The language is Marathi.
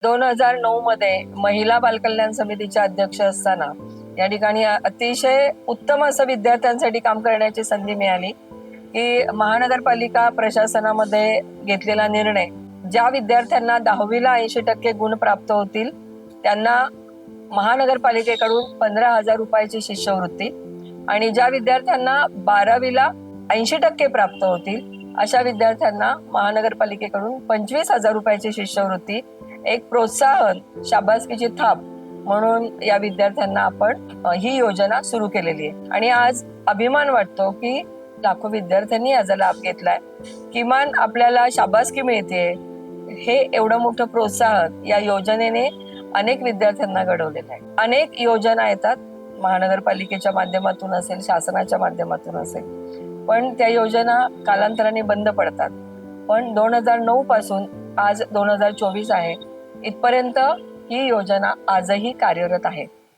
2009 मध्ये महिला बालकल्याण समितीच्या अध्यक्ष असताना या ठिकाणी अतिशय उत्तम असं विद्यार्थ्यांसाठी काम करण्याची संधी मिळाली की महानगरपालिका प्रशासनामध्ये घेतलेला निर्णय, ज्या विद्यार्थ्यांना 10वीला 80% गुण प्राप्त होतील त्यांना महानगरपालिकेकडून 15,000 रुपयाची शिष्यवृत्ती आणि ज्या विद्यार्थ्यांना 12वीला 80% प्राप्त होतील अशा विद्यार्थ्यांना महानगरपालिकेकडून 25,000 रुपयाची शिष्यवृत्ती, एक प्रोत्साहन, शाबासकीची थाप म्हणून या विद्यार्थ्यांना आपण ही योजना सुरू केलेली आहे. आणि आज अभिमान वाटतो की लाखो विद्यार्थ्यांनी याचा लाभ घेतलाय. किमान आपल्याला शाबासकी मिळते, हे एवढं मोठं प्रोत्साहन या योजनेने अनेक विद्यार्थ्यांना घडवलेलं आहे. अनेक योजना येतात, महानगरपालिकेच्या माध्यमातून असेल, शासनाच्या माध्यमातून असेल, पण त्या योजना कालांतराने बंद पडतात. पण 2009 पासून आज 2024 आहे, इथपर्यंत ही योजना आजही कार्यरत आहे.